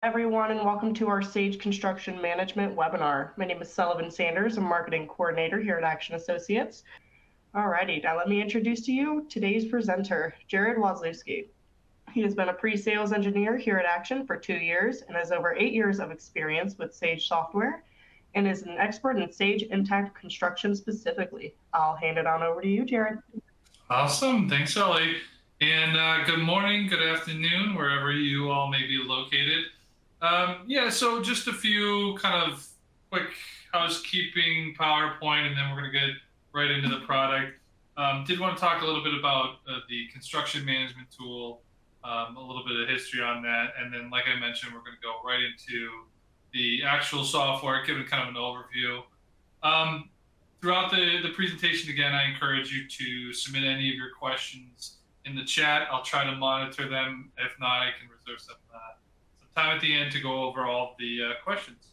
Everyone, and welcome to our Sage Construction Management webinar. My name is Sullivan Sanders. I'm Marketing Coordinator here at Action Associates. Alrighty, now let me introduce to you today's presenter, Jared Wozlewski. He has been a pre-sales engineer here at Action for 2 years and has over 8 years of experience with Sage software and is an expert in Sage Intacct construction specifically. I'll hand it on over to you, Jared. Awesome. Thanks, Ellie. And good morning, good afternoon, wherever you all may be located. So just a few kind of quick housekeeping PowerPoint, and then we're going to get right into the product. Did want to talk a little bit about the construction management tool, a little bit of history on that, and then, like I mentioned, we're going to go right into the actual software, giving kind of an overview. Throughout the presentation, again, I encourage you to submit any of your questions in the chat. I'll try to monitor them. If not, I can reserve some time at the end to go over all the questions.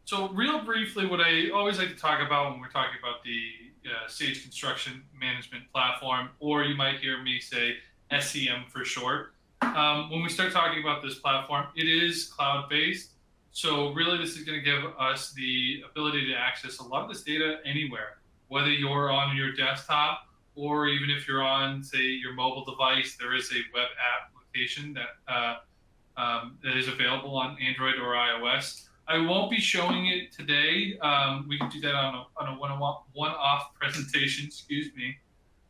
So real briefly, what I always like to talk about when we're talking about the Sage Construction Management Platform, or you might hear me say SCM for short. When we start talking about this platform, it is cloud-based. So really, this is going to give us the ability to access a lot of this data anywhere, whether you're on your desktop or even if you're on, say, your mobile device. There is a web application that is available on Android or iOS. I won't be showing it today. We can do that on a one-off presentation, excuse me.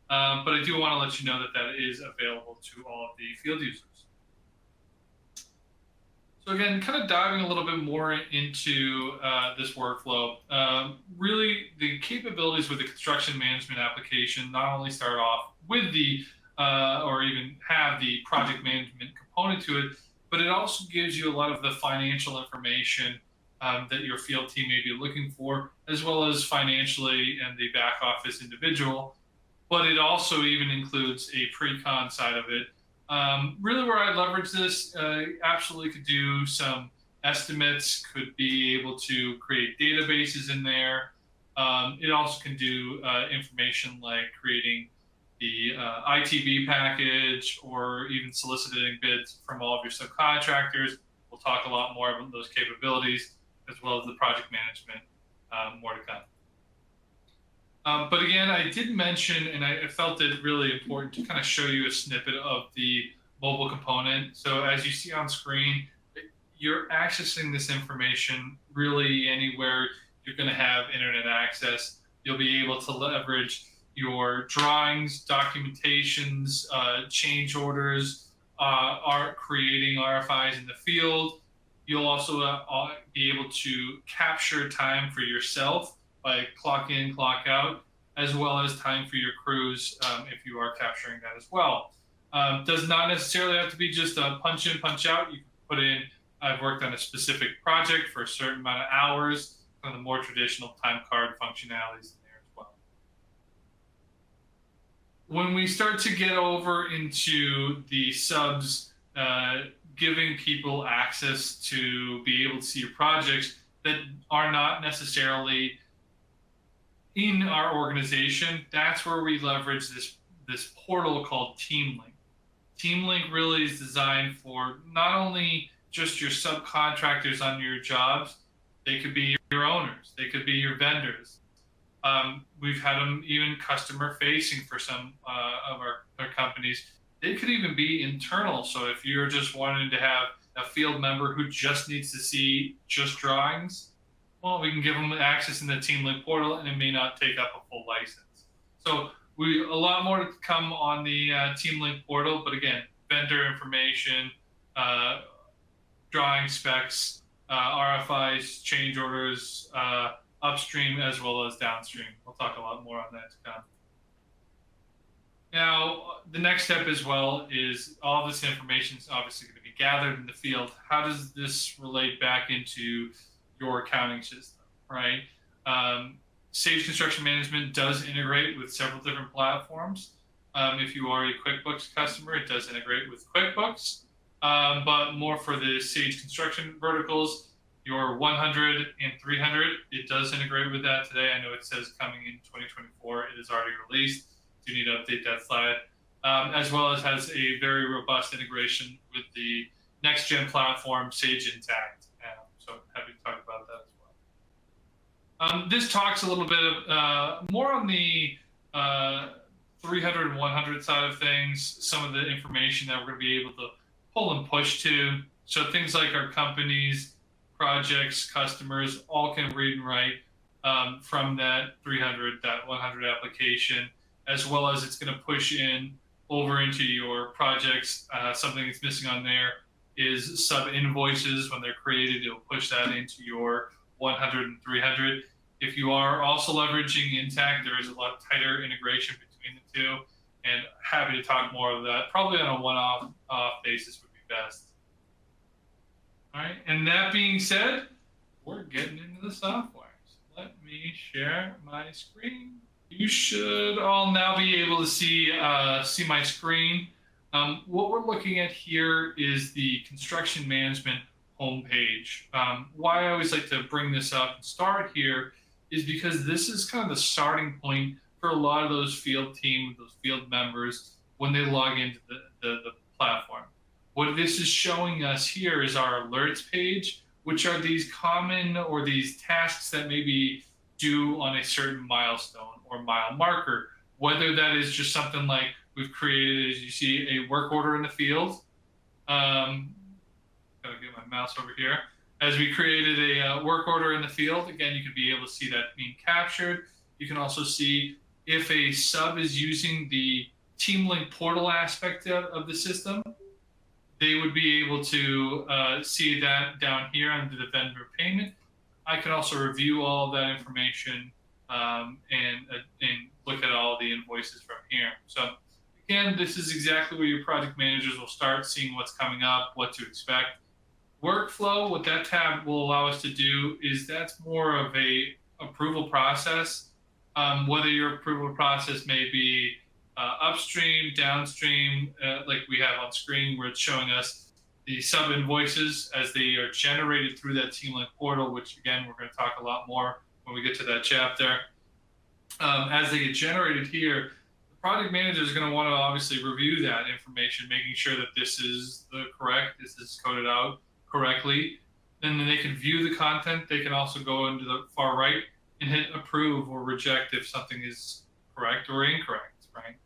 But I do want to let you know that that is available to all of the field users. So again, kind of diving a little bit more into this workflow, really the capabilities with the construction management application not only start off with the, or even have the project management component to it, but it also gives you a lot of the financial information that your field team may be looking for, as well as financially and the back office individual. But it also even includes a pre-con side of it. Really where I leverage this, absolutely could do some estimates, could be able to create databases in there. It also can do information like creating the ITB package or even soliciting bids from all of your subcontractors. We'll talk a lot more about those capabilities, as well as the project management, more to come. But again, I did mention, and I felt it really important to kind of show you a snippet of the mobile component. So as you see on screen, you're accessing this information really anywhere you're going to have internet access. You'll be able to leverage your drawings, documentations, change orders, creating RFIs in the field. You'll also be able to capture time for yourself by clock in, clock out, as well as time for your crews if you are capturing that as well. Does not necessarily have to be just a punch in, punch out. You can put in, I've worked on a specific project for a certain amount of hours, kind of the more traditional time card functionalities in there as well. When we start to get over into the subs, giving people access to be able to see your projects that are not necessarily in our organization, that's where we leverage this portal called TeamLink. TeamLink really is designed for not only just your subcontractors on your jobs, they could be your owners, they could be your vendors. We've had them even customer facing for some of our companies. They could even be internal. So if you're just wanting to have a field member who just needs to see just drawings, well, we can give them access in the TeamLink portal, and it may not take up a full license. So a lot more to come on the TeamLink portal, but again, vendor information, drawing specs, RFIs, change orders, upstream as well as downstream. We'll talk a lot more on that to come. Now, the next step as well is all this information is obviously going to be gathered in the field. How does this relate back into your accounting system, right? Sage Construction Management does integrate with several different platforms. If you are a QuickBooks customer, it does integrate with QuickBooks. But more for the Sage Construction verticals, your 100 and 300, it does integrate with that today. I know it says coming in 2024. It is already released. Do need to update that slide. As well as has a very robust integration with the next-gen platform, Sage Intact. So happy to talk about that as well. This talks a little bit more on the 300 and 100 side of things, some of the information that we're going to be able to pull and push to. So things like our companies, projects, customers, all can read and write from that 300, that 100 application, as well as it's going to push in over into your projects. Something that's missing on there is sub invoices. When they're created, it'll push that into your 100 and 300. If you are also leveraging Intact, there is a lot tighter integration between the two, and happy to talk more of that. Probably on a one-off basis would be best. All right, and that being said, we're getting into the software. So let me share my screen. You should all now be able to see my screen. What we're looking at here is the construction management homepage. Why I always like to bring this up and start here is because this is kind of the starting point for a lot of those field team, those field members, when they log into the platform. What this is showing us here is our alerts page, which are these common or these tasks that may be due on a certain milestone or mile marker, whether that is just something like we've created, as you see, a work order in the field. Gotta get my mouse over here. As we created a work order in the field, again, you can be able to see that being captured. You can also see if a sub is using the TeamLink portal aspect of the system, they would be able to see that down here under the vendor payment. I can also review all of that information and look at all the invoices from here. So again, this is exactly where your project managers will start seeing what's coming up, what to expect. Workflow, what that tab will allow us to do is that's more of a approval process. Whether your approval process may be upstream, downstream, like we have on screen where it's showing us the sub invoices as they are generated through that TeamLink portal, which again, we're going to talk a lot more when we get to that chapter. As they get generated here, the project manager is going to want to obviously review that information, making sure that this is this is coded out correctly. And then they can view the content. They can also go into the far right and hit approve or reject if something is correct or incorrect, right?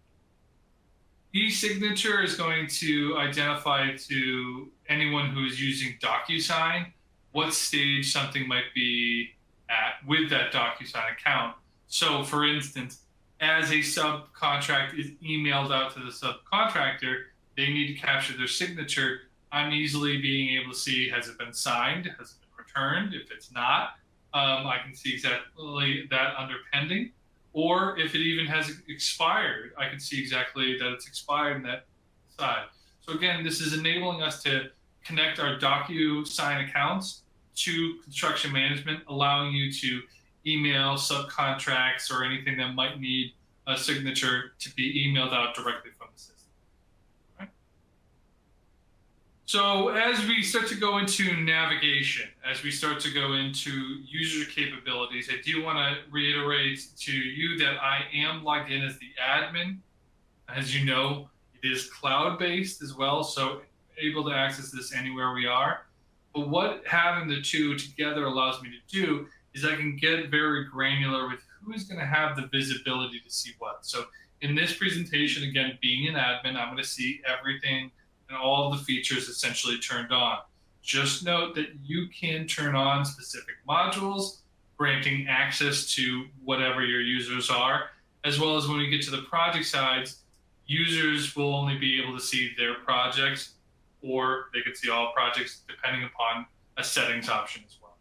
E-signature is going to identify to anyone who is using DocuSign what stage something might be at with that DocuSign account. So for instance, as a subcontract is emailed out to the subcontractor, they need to capture their signature. I'm easily being able to see, has it been signed? Has it been returned? If it's not, I can see exactly that under pending. Or if it even has expired, I can see exactly that it's expired in that side. So again, this is enabling us to connect our DocuSign accounts to construction management, allowing you to email subcontracts or anything that might need a signature to be emailed out directly from the system. Right? So as we start to go into navigation, as we start to go into user capabilities, I do want to reiterate to you that I am logged in as the admin. As you know, it is cloud-based as well, so able to access this anywhere we are. But what having the two together allows me to do is I can get very granular with who is going to have the visibility to see what. So in this presentation, again, being an admin, I'm going to see everything and all of the features essentially turned on. Just note that you can turn on specific modules, granting access to whatever your users are, as well as when we get to the project sides, users will only be able to see their projects, or they could see all projects depending upon a settings option as well.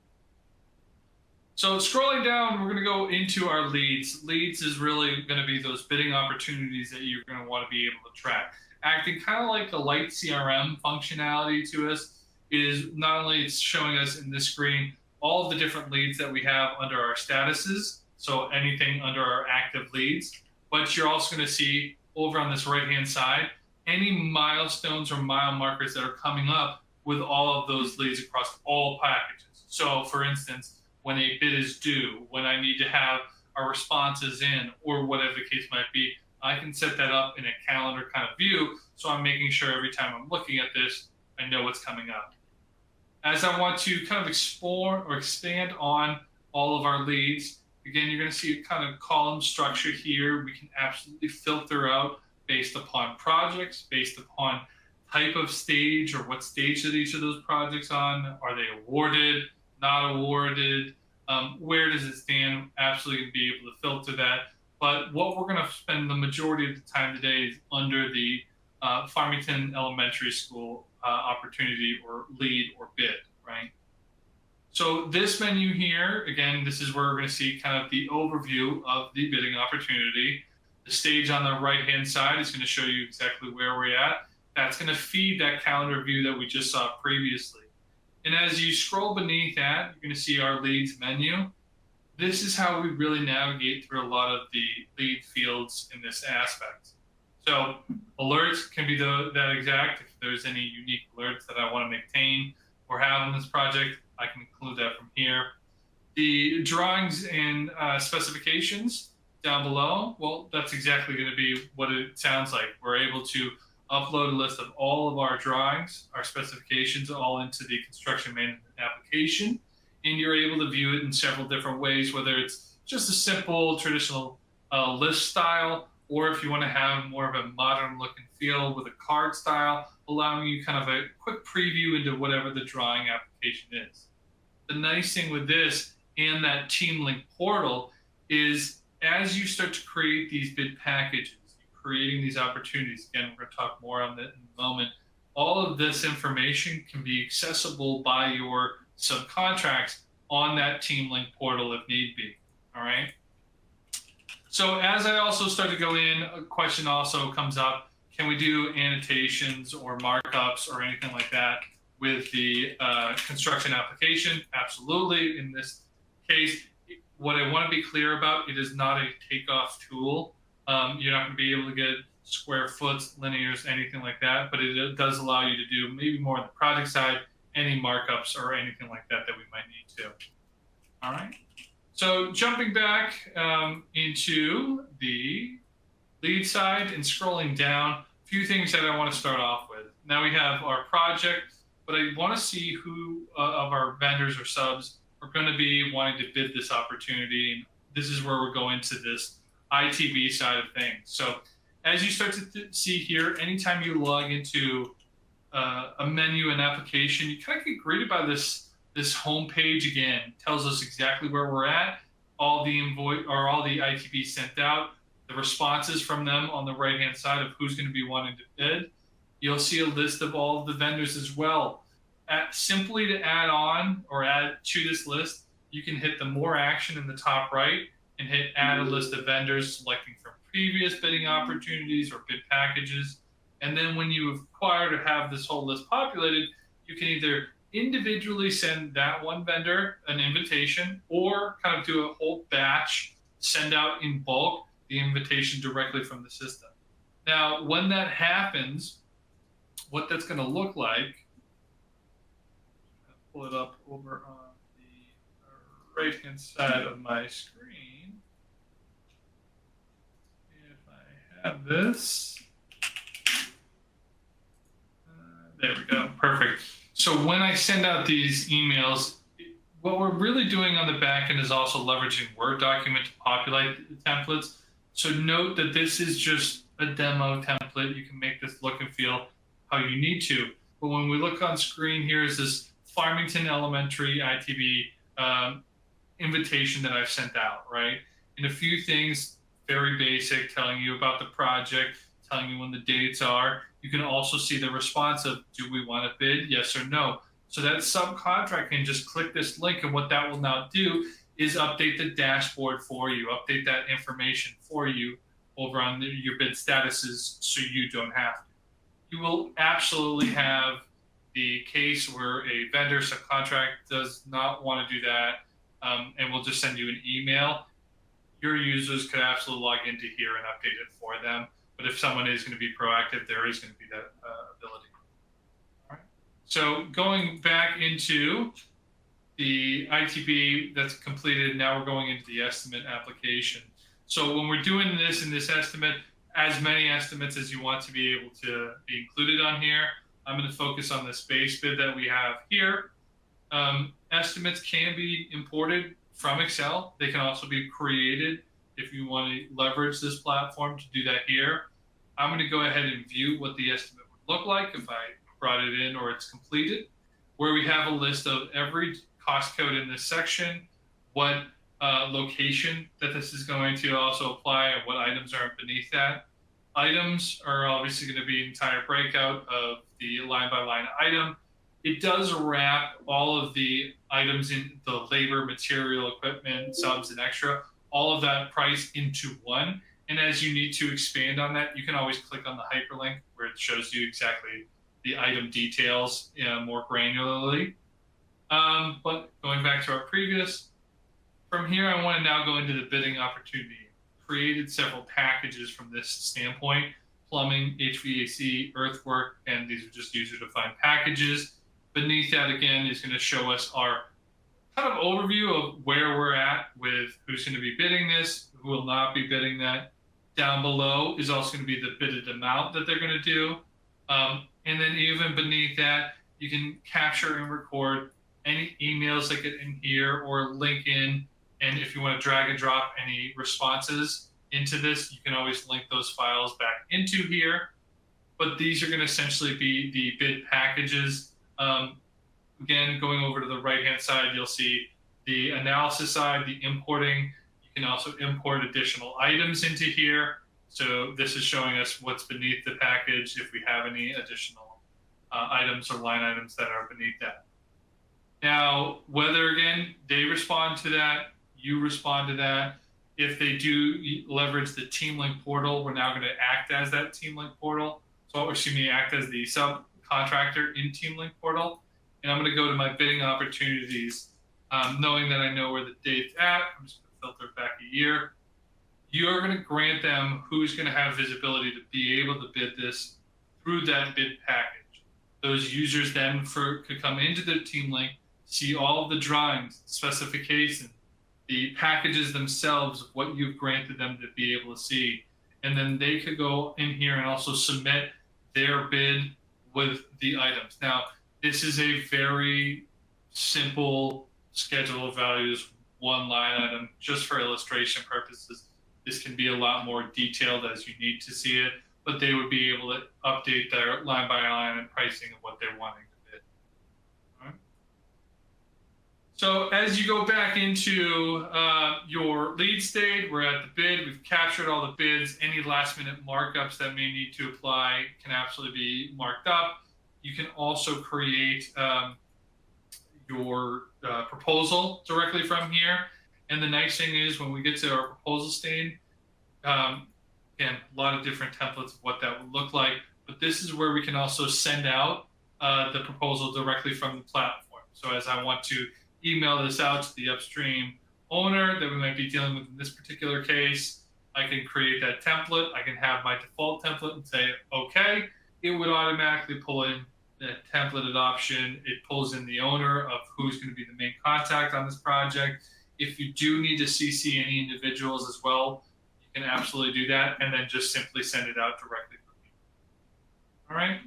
So scrolling down, we're going to go into our leads. Leads is really going to be those bidding opportunities that you're going to want to be able to track. Acting kind of like a light CRM functionality to us is not only it's showing us in this screen all of the different leads that we have under our statuses, so anything under our active leads, but you're also going to see over on this right-hand side any milestones or mile markers that are coming up with all of those leads across all packages. So for instance, when a bid is due, when I need to have our responses in, or whatever the case might be, I can set that up in a calendar kind of view. So I'm making sure every time I'm looking at this, I know what's coming up. As I want to kind of explore or expand on all of our leads, again, you're going to see a kind of column structure here. We can absolutely filter out based upon projects, based upon type of stage or what stage that each of those projects on. Are they awarded, not awarded? Where does it stand? Absolutely be able to filter that. But what we're going to spend the majority of the time today is under the Farmington Elementary School opportunity or lead or bid, right? So this menu here, again, this is where we're going to see kind of the overview of the bidding opportunity. The stage on the right-hand side is going to show you exactly where we're at. That's going to feed that calendar view that we just saw previously. And as you scroll beneath that, you're going to see our leads menu. This is how we really navigate through a lot of the lead fields in this aspect. So alerts can be that exact. If there's any unique alerts that I want to maintain or have on this project, I can include that from here. The drawings and specifications down below, well, that's exactly going to be what it sounds like. We're able to upload a list of all of our drawings, our specifications, all into the construction management application. And you're able to view it in several different ways, whether it's just a simple traditional list style, or if you want to have more of a modern look and feel with a card style, allowing you kind of a quick preview into whatever the drawing application is. The nice thing with this and that TeamLink portal is as you start to create these bid packages, creating these opportunities, again, we're going to talk more on that in a moment, all of this information can be accessible by your subcontracts on that TeamLink portal if need be, all right? So as I also start to go in, a question also comes up, can we do annotations or markups or anything like that with the construction application? Absolutely. In this case, what I want to be clear about, it is not a takeoff tool. You're not going to be able to get square foots, linears, anything like that, but it does allow you to do maybe more on the project side, any markups or anything like that that we might need to. All right. So jumping back into the lead side and scrolling down, a few things that I want to start off with. Now we have our project, but I want to see who of our vendors or subs are going to be wanting to bid this opportunity. And this is where we're going to this ITB side of things. So as you start to see here, anytime you log into a menu and application, you kind of get greeted by this home page again. It tells us exactly where we're at, all the invoice or all the ITB sent out, the responses from them on the right-hand side of who's going to be wanting to bid. You'll see a list of all of the vendors as well. Simply to add on or add to this list, you can hit the more action in the top right and hit add a list of vendors, selecting from previous bidding opportunities or bid packages. And then when you acquire to have this whole list populated, you can either individually send that one vendor an invitation or kind of do a whole batch, send out in bulk the invitation directly from the system. Now, when that happens, what that's going to look like, I'll pull it up over on the right-hand side of my screen. If I have this, there we go, perfect. So when I send out these emails, what we're really doing on the back end is also leveraging Word document to populate the templates. So note that this is just a demo template. You can make this look and feel how you need to. But when we look on screen, here is this Farmington Elementary ITB invitation that I've sent out, right? And a few things, very basic, telling you about the project, telling you when the dates are. You can also see the response of, do we want to bid, yes or no? So that subcontract can just click this link, and what that will now do is update the dashboard for you, update that information for you over on your bid statuses so you don't have to. You will absolutely have the case where a vendor subcontract does not want to do that and will just send you an email. Your users could absolutely log into here and update it for them. But if someone is going to be proactive, there is going to be that ability. All right. So going back into the ITB that's completed, now we're going into the estimate application. So when we're doing this in this estimate, as many estimates as you want to be able to be included on here. I'm going to focus on this base bid that we have here. Estimates can be imported from Excel. They can also be created if you want to leverage this platform to do that here. I'm going to go ahead and view what the estimate would look like if I brought it in or it's completed, where we have a list of every cost code in this section, what location that this is going to also apply, and what items are beneath that. Items are obviously going to be an entire breakout of the line by line item. It does wrap all of the items in the labor, material, equipment, subs, and extra, all of that price into one. And as you need to expand on that, you can always click on the hyperlink where it shows you exactly the item details more granularly. But going back to our previous, from here, I want to now go into the bidding opportunity. Created several packages from this standpoint: plumbing, HVAC, earthwork, and these are just user-defined packages. Beneath that, again, is going to show us our kind of overview of where we're at with who's going to be bidding this, who will not be bidding that. Down below is also going to be the bidded amount that they're going to do. And then even beneath that, you can capture and record any emails that get in here or link in. And if you want to drag and drop any responses into this, you can always link those files back into here. But these are going to essentially be the bid packages. Again, going over to the right-hand side, you'll see the analysis side, the importing. You can also import additional items into here. So this is showing us what's beneath the package if we have any additional items or line items that are beneath that. Now, whether, again, they respond to that, you respond to that. If they do leverage the TeamLink portal, we're now going to act as that TeamLink portal. So, excuse me, act as the subcontractor in TeamLink portal. And I'm going to go to my bidding opportunities, knowing that I know where the date's at. I'm just going to filter back a year. You're going to grant them who's going to have visibility to be able to bid this through that bid package. Those users then could come into their TeamLink, see all of the drawings, specifications, the packages themselves, what you've granted them to be able to see. And then they could go in here and also submit their bid with the items. Now, this is a very simple schedule of values, one line item, just for illustration purposes. This can be a lot more detailed as you need to see it, but they would be able to update their line by line and pricing of what they're wanting to bid. All right. So as you go back into your lead stage, we're at the bid. We've captured all the bids. Any last minute markups that may need to apply can absolutely be marked up. You can also create your proposal directly from here. And the nice thing is when we get to our proposal stage, again, a lot of different templates of what that would look like. But this is where we can also send out the proposal directly from the platform. So as I want to email this out to the upstream owner that we might be dealing with in this particular case, I can create that template. I can have my default template and say, okay. It would automatically pull in the templated option. It pulls in the owner of who's going to be the main contact on this project. If you do need to CC any individuals as well, you can absolutely do that, and then just simply send it out directly from me. All right.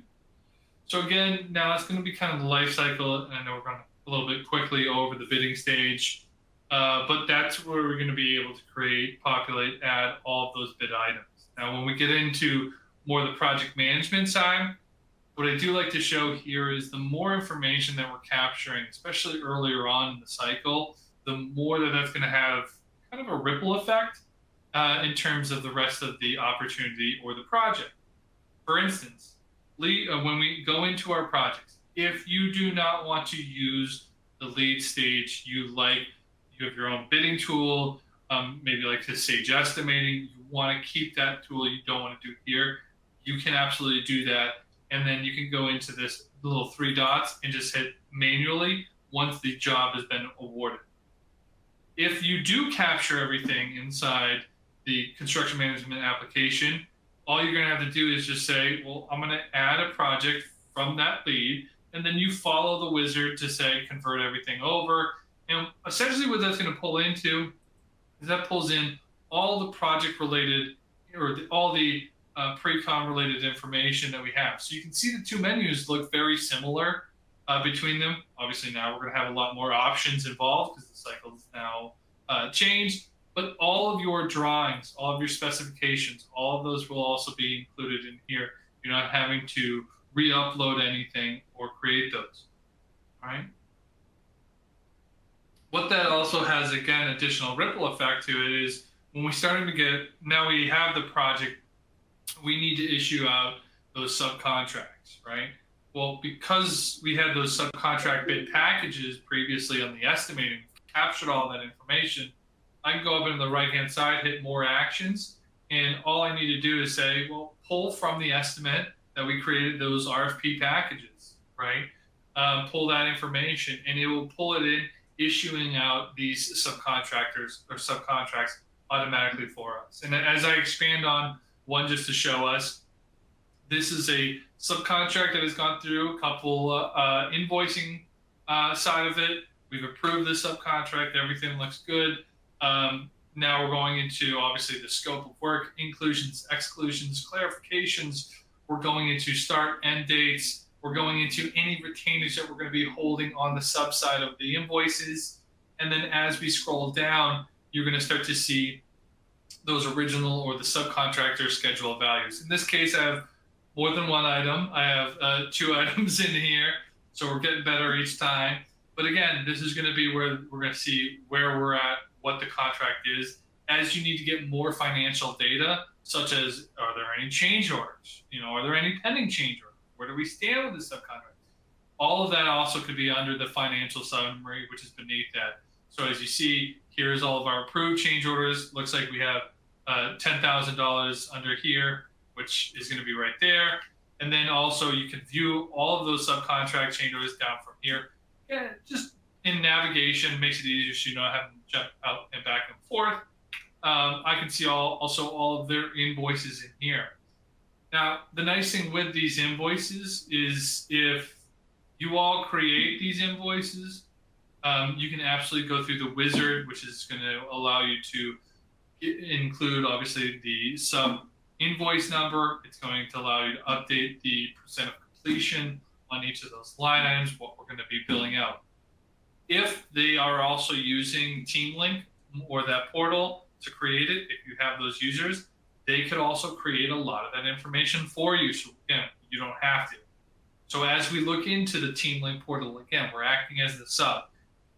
So again, now it's going to be kind of the life cycle, and I know we're going a little bit quickly over the bidding stage, but that's where we're going to be able to create, populate, add all of those bid items. Now, when we get into more the project management side, what I do like to show here is the more information that we're capturing, especially earlier on in the cycle, the more that that's going to have kind of a ripple effect in terms of the rest of the opportunity or the project. For instance, when we go into our projects, if you do not want to use the lead stage, you have your own bidding tool, maybe like the Sage Estimating, you want to keep that tool, you don't want to do here, you can absolutely do that. And then you can go into this little 3 dots and just hit manually once the job has been awarded. If you do capture everything inside the construction management application, all you're going to have to do is just say, well, I'm going to add a project from that lead, and then you follow the wizard to say, convert everything over. And essentially what that's going to pull into is that pulls in all the project related, or all the pre-con related information that we have. So you can see the two menus look very similar between them. Obviously now we're going to have a lot more options involved because the cycle is now changed, but all of your drawings, all of your specifications, all of those will also be included in here. You're not having to re-upload anything or create those, all right? What that also has, again, additional ripple effect to it is when we're starting to get, now we have the project, we need to issue out those subcontracts, right? Well, because we had those subcontract bid packages previously on the estimating, captured all that information, I can go up in the right-hand side, hit more actions, and all I need to do is say, well, pull from the estimate that we created those RFP packages, right? Pull that information, and it will pull it in, issuing out these subcontractors or subcontracts automatically for us. And as I expand on one just to show us, this is a subcontract that has gone through a couple invoicing side of it. We've approved the subcontract, everything looks good. Now we're going into obviously the scope of work, inclusions, exclusions, clarifications. We're going into start, end dates. We're going into any retainage that we're going to be holding on the sub side of the invoices. And then as we scroll down, you're going to start to see those original or the subcontractor schedule values. In this case, I have more than one item. I have 2 items in here, so we're getting better each time. But again, this is going to be where we're going to see where we're at, what the contract is. As you need to get more financial data, such as, are there any change orders? You know, are there any pending change orders? Where do we stand with the subcontract? All of that also could be under the financial summary, which is beneath that. So as you see, here's all of our approved change orders. Looks like we have $10,000 under here, which is going to be right there. And then also you can view all of those subcontract change orders down from here. Yeah, just in navigation, makes it easier so you don't have to jump out and back and forth. I can see also all of their invoices in here. Now, the nice thing with these invoices is if you all create these invoices, you can absolutely go through the wizard, which is going to allow you to include, obviously, the sub invoice number. It's going to allow you to update the percent of completion on each of those line items, what we're going to be billing out. If they are also using TeamLink or that portal to create it, if you have those users, they could also create a lot of that information for you. So again, you don't have to. So as we look into the TeamLink portal, again, we're acting as the sub.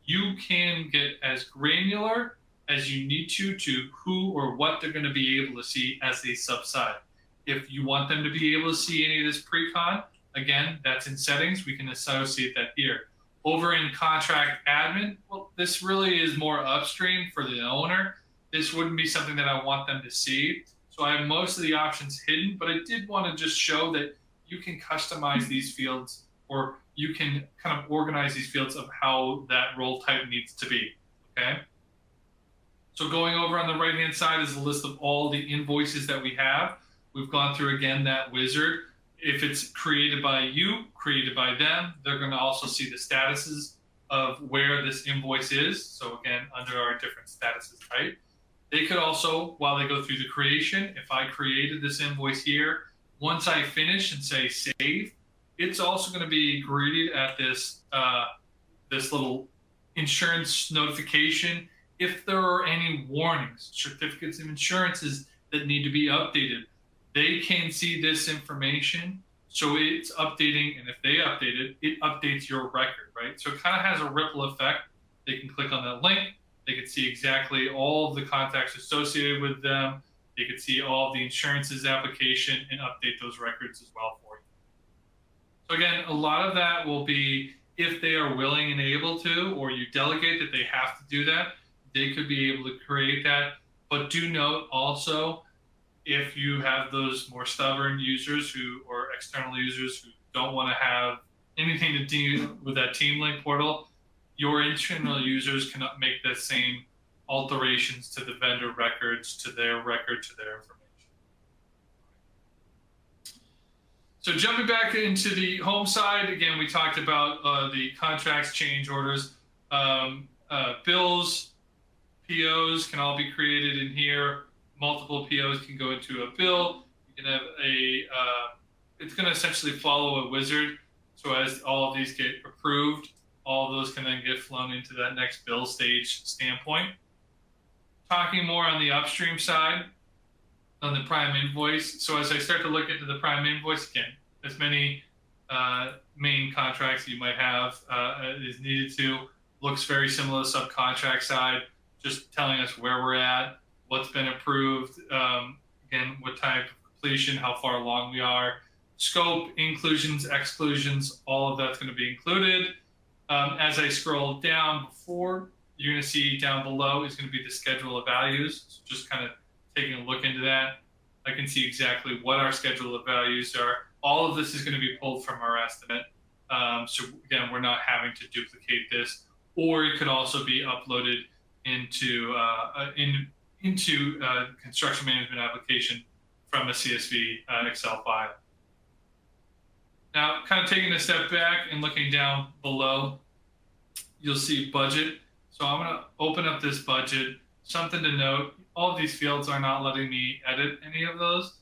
You can get as granular as you need to who or what they're going to be able to see as they subside. If you want them to be able to see any of this pre-con, again, that's in settings. We can associate that here. Over in contract admin, well, this really is more upstream for the owner. This wouldn't be something that I want them to see. So I have most of the options hidden, but I did want to just show that you can customize these fields, or you can kind of organize these fields of how that role type needs to be, okay? So going over on the right-hand side is a list of all the invoices that we have. We've gone through, again, that wizard. If it's created by you, created by them, they're going to also see the statuses of where this invoice is. So again, under our different statuses, right? They could also, while they go through the creation, if I created this invoice here, once I finish and say save, it's also going to be greeted at this, this little insurance notification. If there are any warnings, certificates of insurances that need to be updated, they can see this information. So it's updating, and if they update it, it updates your record, right? So it kind of has a ripple effect. They can click on that link. They can see exactly all of the contacts associated with them. They can see all of the insurances application and update those records as well for you. So again, a lot of that will be if they are willing and able to, or you delegate that they have to do that, they could be able to create that. But do note also, if you have those more stubborn users or external users who don't want to have anything to do with that TeamLink portal, your internal users cannot make the same alterations to the vendor records, to their record, to their information. So jumping back into the home side, again, we talked about the contracts, change orders, bills, POs can all be created in here. Multiple POs can go into a bill. You it's going to essentially follow a wizard. So as all of these get approved, all of those can then get flown into that next bill stage standpoint. Talking more on the upstream side, on the prime invoice. So as I start to look into the prime invoice, again, as many main contracts you might have is needed to, looks very similar to the subcontract side, just telling us where we're at, what's been approved, again, what type of completion, how far along we are, scope, inclusions, exclusions, all of that's going to be included. As I scroll down before, you're going to see down below is going to be the schedule of values. So just kind of taking a look into that, I can see exactly what our schedule of values are. All of this is going to be pulled from our estimate. So again, we're not having to duplicate this, or it could also be uploaded into construction management application from a CSV Excel file. Now, kind of taking a step back and looking down below, you'll see budget. So I'm going to open up this budget. Something to note, all of these fields are not letting me edit any of those.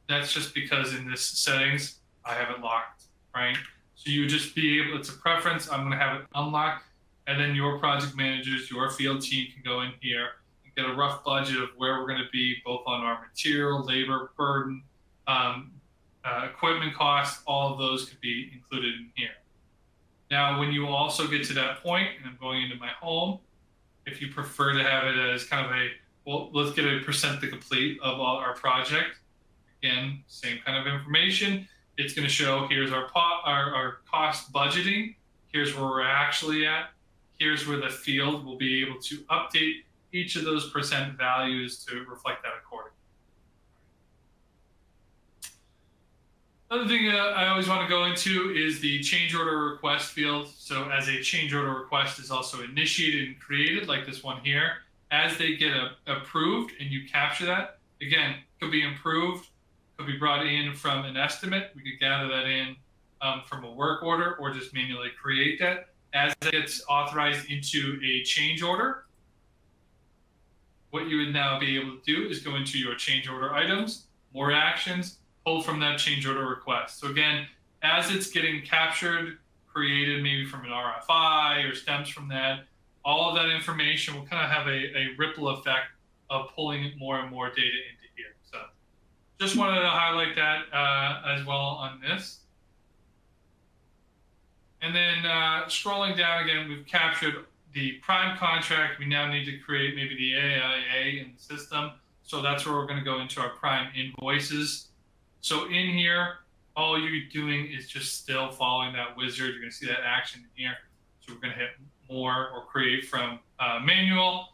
That's just because in this settings, I have it locked, right? So you just be able, it's a preference, I'm going to have it unlocked, and then your project managers, your field team can go in here and get a rough budget of where we're going to be, both on our material, labor, burden, equipment costs, all of those could be included in here. Now, when you also get to that point, and I'm going into my home, if you prefer to have it as kind of a, well, let's get a percent to complete of all our project. Again, same kind of information. It's going to show here's our cost budgeting. Here's where we're actually at. Here's where the field will be able to update each of those percent values to reflect that accordingly. Another thing I always want to go into is the change order request field. So as a change order request is also initiated and created, like this one here, as they get approved and you capture that, again, could be improved, could be brought in from an estimate. We could gather that in from a work order or just manually create that. As it gets authorized into a change order, what you would now be able to do is go into your change order items, more actions, pull from that change order request. So again, as it's getting captured, created maybe from an RFI or stems from that, all of that information will kind of have a ripple effect of pulling more and more data into here. So just wanted to highlight that as well on this. And then scrolling down again, we've captured the prime contract. We now need to create maybe the AIA in the system. So that's where we're going to go into our prime invoices. So in here, all you're doing is just still following that wizard. You're going to see that action in here. So we're going to hit more or create from manual.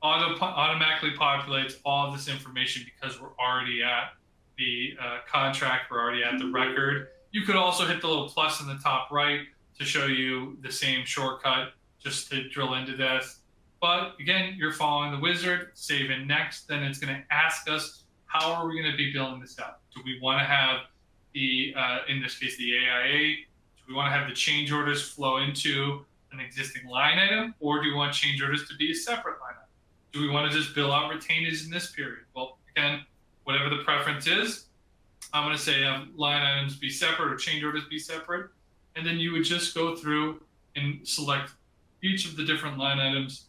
Automatically populates all of this information because we're already at the contract. We're already at the record. You could also hit the little plus in the top right to show you the same shortcut just to drill into this. But again, you're following the wizard, save in next, then it's going to ask us, how are we going to be building this out? Do we want to have the, in this case, the AIA? Do we want to have the change orders flow into an existing line item? Or do we want change orders to be a separate line item? Do we want to just bill out retainage in this period? Well, again, whatever the preference is, I'm going to say line items be separate or change orders be separate. And then you would just go through and select each of the different line items,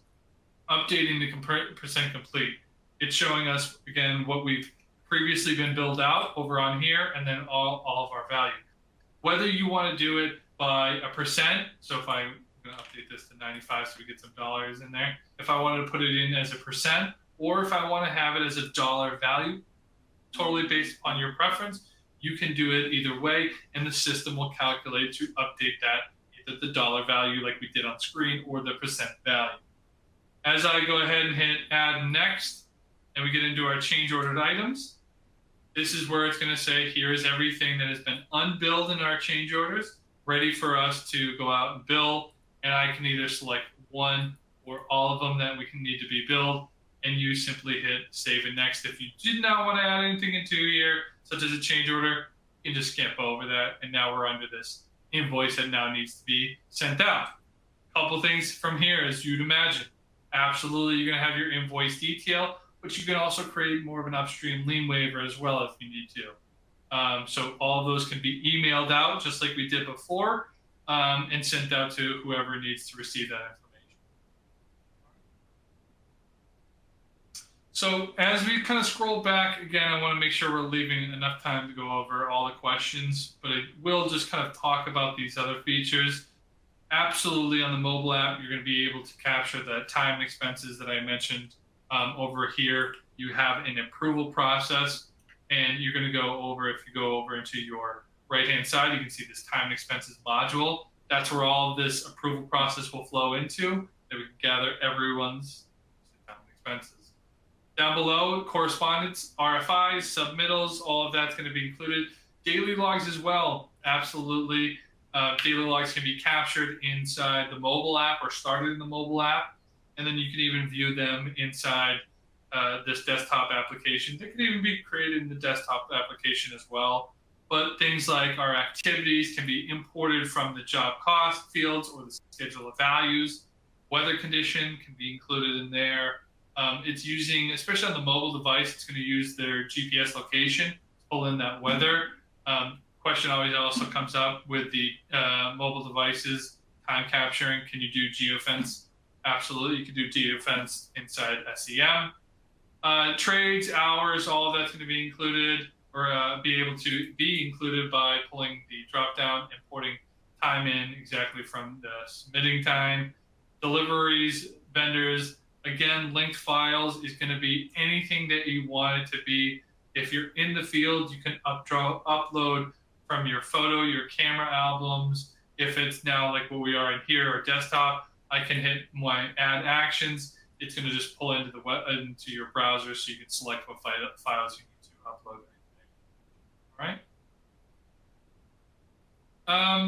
updating the percent complete. It's showing us, again, what we've previously been billed out over on here, and then all of our value. Whether you want to do it by a percent, so if I'm going to update this to 95 so we get some dollars in there, if I wanted to put it in as a percent, or if I want to have it as a dollar value, totally based upon your preference, you can do it either way, and the system will calculate to update that, either the dollar value like we did on screen or the percent value. As I go ahead and hit add next, and we get into our change ordered items, this is where it's going to say, here is everything that has been unbilled in our change orders, ready for us to go out and bill. And I can either select one or all of them that we can need to be billed, and you simply hit save and next. If you did not want to add anything into here, such as a change order, you can just skip over that. And now we're under this invoice that now needs to be sent out. A couple things from here, as you'd imagine. Absolutely, you're going to have your invoice detail, but you can also create more of an upstream lien waiver as well if you need to. So all of those can be emailed out just like we did before, and sent out to whoever needs to receive that information. So as we kind of scroll back, again, I want to make sure we're leaving enough time to go over all the questions, but I will just kind of talk about these other features. Absolutely, on the mobile app, you're going to be able to capture the time and expenses that I mentioned. Over here, you have an approval process, and you're going to go over, if you go over into your right-hand side, you can see this time and expenses module. That's where all of this approval process will flow into, that we can gather everyone's time and expenses. Down below, correspondence, RFIs, submittals, all of that's going to be included. Daily logs as well, absolutely. Daily logs can be captured inside the mobile app or started in the mobile app, and then you can even view them inside this desktop application. They can even be created in the desktop application as well. But things like our activities can be imported from the job cost fields or the schedule of values. Weather condition can be included in there. It's using, especially on the mobile device, it's going to use their GPS location to pull in that weather. Question always also comes up with the mobile devices, time capturing. Can you do geofence? Absolutely, you can do geofence inside SEM. Trades, hours, all of that's going to be included, or be able to be included by pulling the drop down, importing time in exactly from the submitting time. Deliveries, vendors, again, linked files is going to be anything that you want it to be. If you're in the field, you can upload from your photo, your camera albums. If it's now like what we are in here, our desktop, I can hit my add actions. It's going to just pull into into your browser, so you can select what files you need to upload. All right.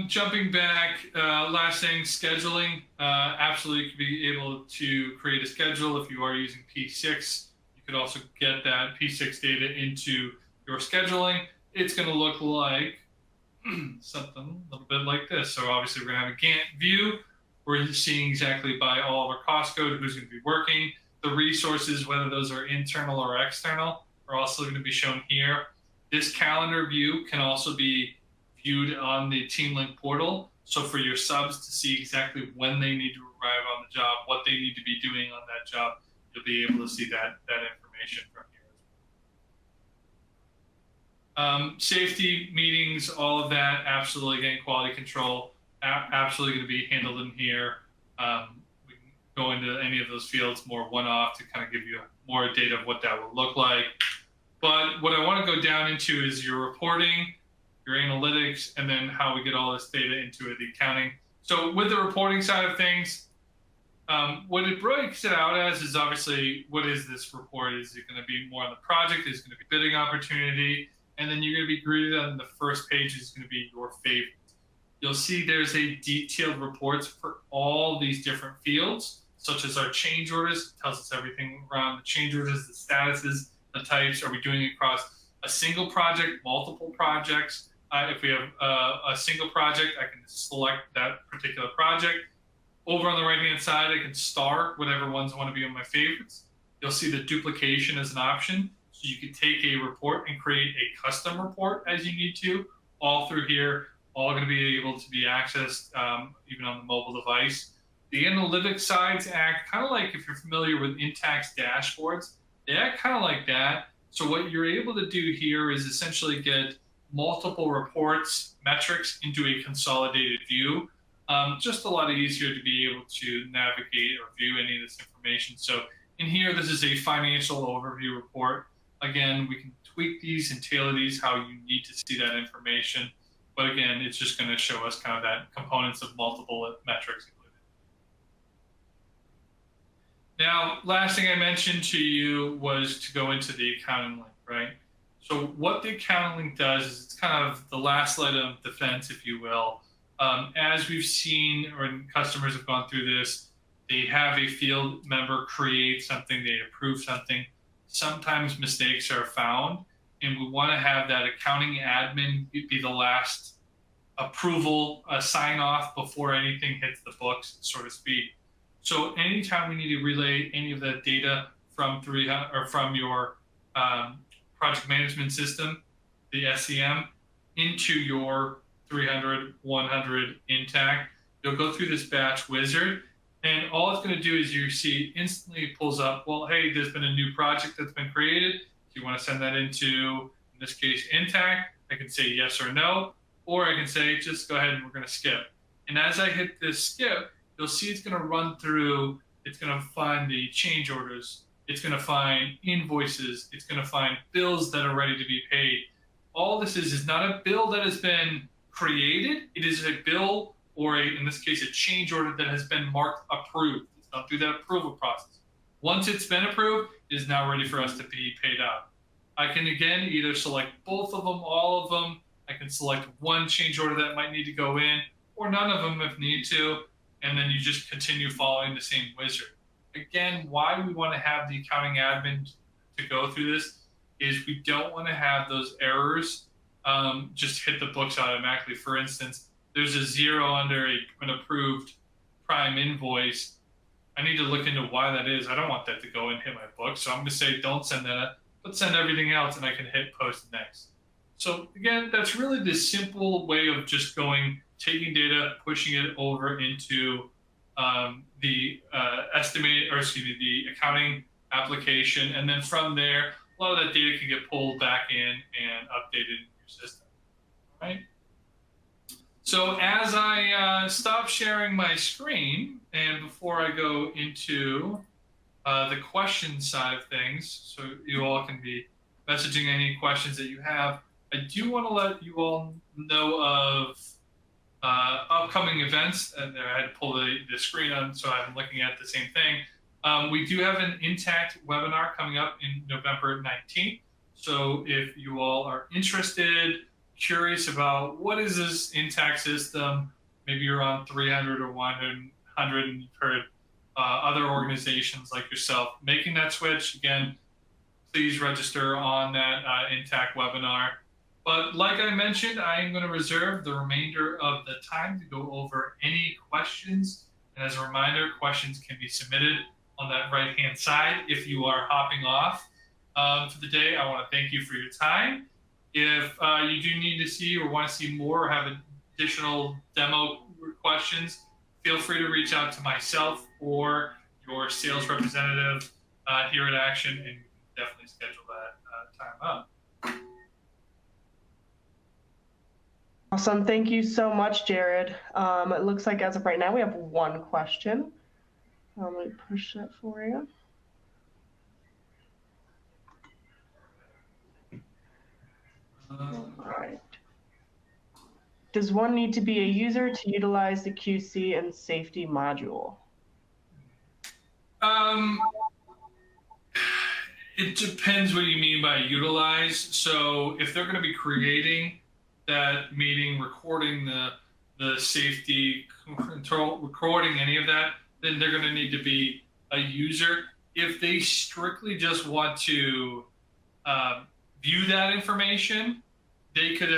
Jumping back, last thing, scheduling. Absolutely, you could be able to create a schedule if you are using P6. You could also get that P6 data into your scheduling. It's going to look like something a little bit like this. So obviously, we're going to have a Gantt view. We're seeing exactly by all of our cost code who's going to be working. The resources, whether those are internal or external, are also going to be shown here. This calendar view can also be viewed on the TeamLink portal. So for your subs to see exactly when they need to arrive on the job, what they need to be doing on that job, you'll be able to see that information from here. Safety, meetings, all of that, absolutely. Again, quality control, absolutely going to be handled in here. We can go into any of those fields more one-off to kind of give you more data of what that will look like. But what I want to go down into is your reporting, your analytics, and then how we get all this data into the accounting. So with the reporting side of things, what it breaks it out as is obviously, what is this report? Is it going to be more on the project? Is it going to be bidding opportunity? And then you're going to be greeted on the first page is going to be your favorites. You'll see there's a detailed reports for all these different fields, such as our change orders. It tells us everything around the change orders, the statuses, the types. Are we doing it across a single project, multiple projects? If we have a single project, I can select that particular project. Over on the right-hand side, I can star whatever ones want to be on my favorites. You'll see the duplication as an option. So you can take a report and create a custom report as you need to, all through here, all going to be able to be accessed even on the mobile device. The analytics sides act kind of like, if you're familiar with Intact's dashboards, they act kind of like that. So what you're able to do here is essentially get multiple reports, metrics into a consolidated view. Just a lot easier to be able to navigate or view any of this information. So in here, this is a financial overview report. Again, we can tweak these and tailor these how you need to see that information. But again, it's just going to show us kind of that components of multiple metrics included. Now, last thing I mentioned to you was to go into the accounting link, right? So what the accounting link does is it's kind of the last line of defense, if you will. As we've seen, or customers have gone through this, they have a field member create something, they approve something. Sometimes mistakes are found, and we want to have that accounting admin be the last approval, sign off before anything hits the books, so to speak. So anytime we need to relay any of that data from your project management system, the SCM, into your 300, 100 intact. You'll go through this batch wizard, and all it's going to do is you see instantly pulls up, well, hey, there's been a new project that's been created. If you want to send that into, in this case, intact, I can say yes or no, or I can say, just go ahead and we're going to skip. And as I hit this skip, you'll see it's going to run through, it's going to find the change orders, it's going to find invoices, it's going to find bills that are ready to be paid. All this is not a bill that has been created, it is a bill or in this case, a change order that has been marked approved. It's gone through that approval process. Once it's been approved, it is now ready for us to be paid out. I can again either select both of them, all of them. I can select one change order that might need to go in, or none of them if need to, and then you just continue following the same wizard. Again, why we want to have the accounting admin to go through this is we don't want to have those errors just hit the books automatically. For instance, there's a 0 under an approved prime invoice. I need to look into why that is. I don't want that to go and hit my book. So I'm going to say, don't send that, but send everything else, and I can hit post next. So again, that's really the simple way of just taking data, pushing it over into the the accounting application. And then from there, a lot of that data can get pulled back in and updated in your system, right? So as I stop sharing my screen, and before I go into the question side of things, so you all can be messaging any questions that you have, I do want to let you all know of upcoming events. And I had to pull the screen on, so I'm looking at the same thing. We do have an Intact webinar coming up in November 19th. So if you all are interested, curious about what is this Intact system, maybe you're on 300 or 100 and you've heard other organizations like yourself making that switch, again, please register on that Intact webinar. But like I mentioned, I am going to reserve the remainder of the time to go over any questions. And as a reminder, questions can be submitted on that right-hand side. If you are hopping off for the day, I want to thank you for your time. If you do need to see or want to see more or have additional demo questions, feel free to reach out to myself or your sales representative here at Action, and definitely schedule that time up. Awesome. Thank you so much, Jared. It looks like as of right now, we have one question. Let me push that for you. All right. Does one need to be a user to utilize the QC and safety module? It depends what you mean by utilize. So if they're going to be creating that meeting, recording the safety control, recording any of that, then they're going to need to be a user. If they strictly just want to view that information, you could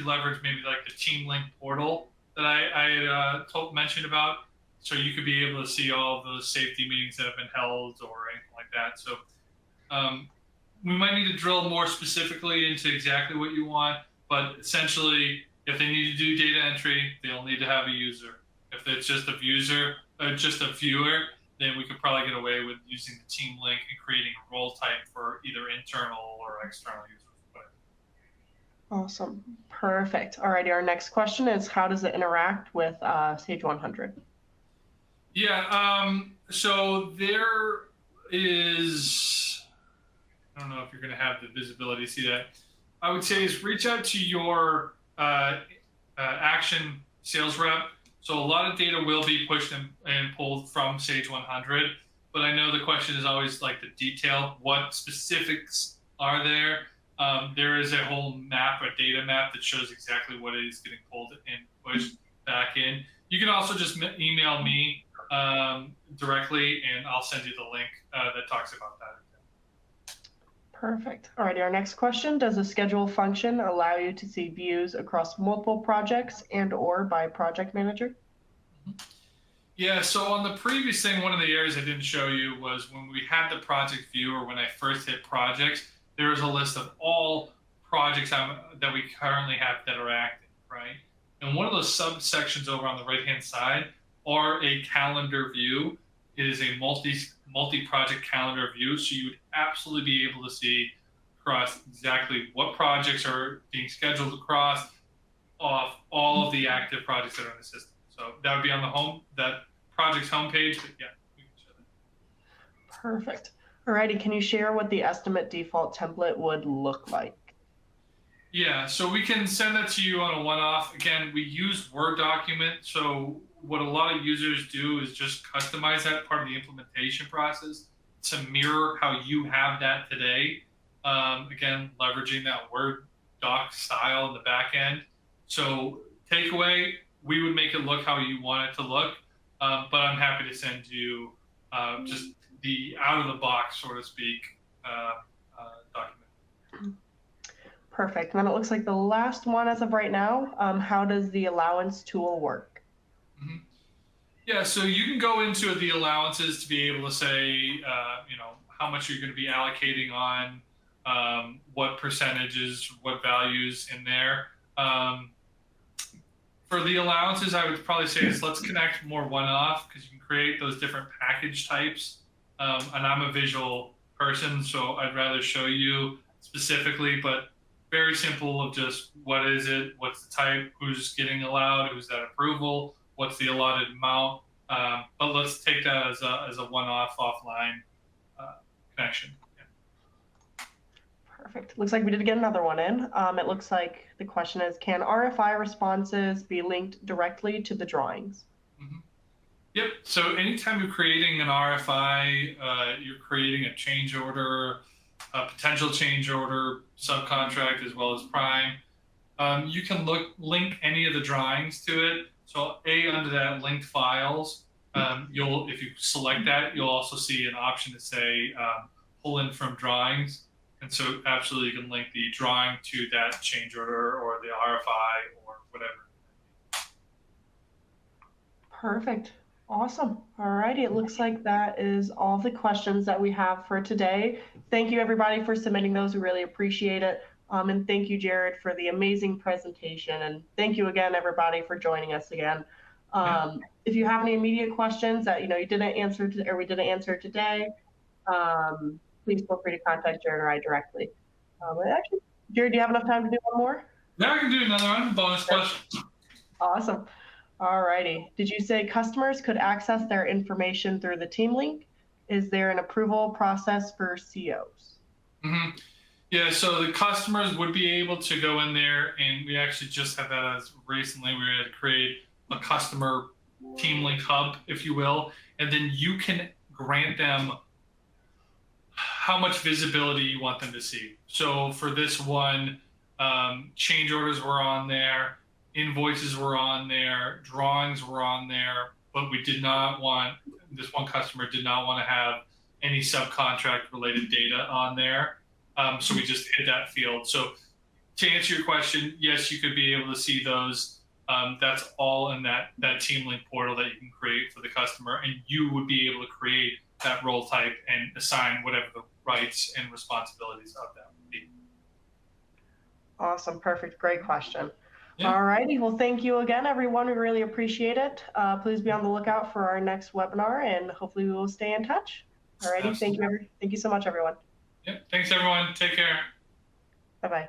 leverage maybe like the Team Link portal that I mentioned about. So you could be able to see all of those safety meetings that have been held or anything like that. So we might need to drill more specifically into exactly what you want, but essentially, if they need to do data entry, they'll need to have a user. If it's just a user, or just a viewer, then we could probably get away with using the Team Link and creating a role type for either internal or external users. Awesome. Perfect. All righty. Our next question is, how does it interact with Sage 100? Yeah. So there is, I don't know if you're going to have the visibility to see that. I would say is reach out to your Action sales rep. So a lot of data will be pushed and pulled from Sage 100, but I know the question is always like the detail. What specifics are there? There is a whole map, a data map that shows exactly what is getting pulled and pushed back in. You can also just email me directly, and I'll send you the link that talks about that. Perfect. All righty. Our next question, does the schedule function allow you to see views across multiple projects and or by project manager? Yeah, so on the previous thing, one of the areas I didn't show you was when we had the project view, or when I first hit projects, there was a list of all projects that we currently have that are active, right? And one of those subsections over on the right-hand side are a calendar view. It is a multi-project calendar view, so you would absolutely be able to see across exactly what projects are being scheduled across off all of the active projects that are in the system. So that would be on that project's homepage. But yeah, we can show that. Perfect. Alrighty, can you share what the estimate default template would look like? Yeah, so we can send that to you on a one-off. Again, we use Word document. So what a lot of users do is just customize that part of the implementation process to mirror how you have that today. Again, leveraging that Word doc style in the back end. So takeaway, we would make it look how you want it to look. But I'm happy to send you just the out of the box, so to speak, document. Perfect. And then it looks like the last one as of right now, how does the allowance tool work? Mm-hmm. Yeah, so you can go into the allowances to be able to say, how much you're going to be allocating on what percentages, what values in there. For the allowances, I would probably say is let's connect more one-off, because you can create those different package types. And I'm a visual person, so I'd rather show you specifically, but very simple of just what is it, what's the type, who's getting allowed, who's that approval, what's the allotted amount. But let's take that as a one-off offline connection. Yeah. Perfect. Looks like we did get another one in. It looks like the question is, can RFI responses be linked directly to the drawings? Mm-hmm. Yep. So anytime you're creating an RFI, you're creating a change order, a potential change order, subcontract, as well as prime. You can link any of the drawings to it. So under that linked files, if you select that, you'll also see an option to say pull in from drawings. And so absolutely you can link the drawing to that change order or the RFI or whatever. Perfect. Awesome. All righty. It looks like that is all the questions that we have for today. Thank you, everybody, for submitting those. We really appreciate it. And thank you, Jared, for the amazing presentation. And thank you again, everybody, for joining us again. If you have any immediate questions that you didn't answer or we didn't answer today, please feel free to contact Jared or I directly. Actually, Jared, do you have enough time to do one more? Yeah, I can do another one. Bonus question. Awesome. All righty. Did you say customers could access their information through the team link? Is there an approval process for COs? Mm-hmm. Yeah, so the customers would be able to go in there, and we actually just had that as recently. We had to create a customer team link hub, if you will, and then you can grant them how much visibility you want them to see. So for this one, change orders were on there, invoices were on there, drawings were on there, but we did not want, this one customer did not want to have any subcontract related data on there. So we just hit that field. So to answer your question, yes, you could be able to see those. That's all in that team link portal that you can create for the customer, and you would be able to create that role type and assign whatever the rights and responsibilities of that would be. Awesome. Perfect. Great question. Yeah. All righty. Well, thank you again, everyone. We really appreciate it. Please be on the lookout for our next webinar, and hopefully we will stay in touch. All righty. Thank you so much, everyone. Yep. Thanks, everyone. Take care. Bye-bye.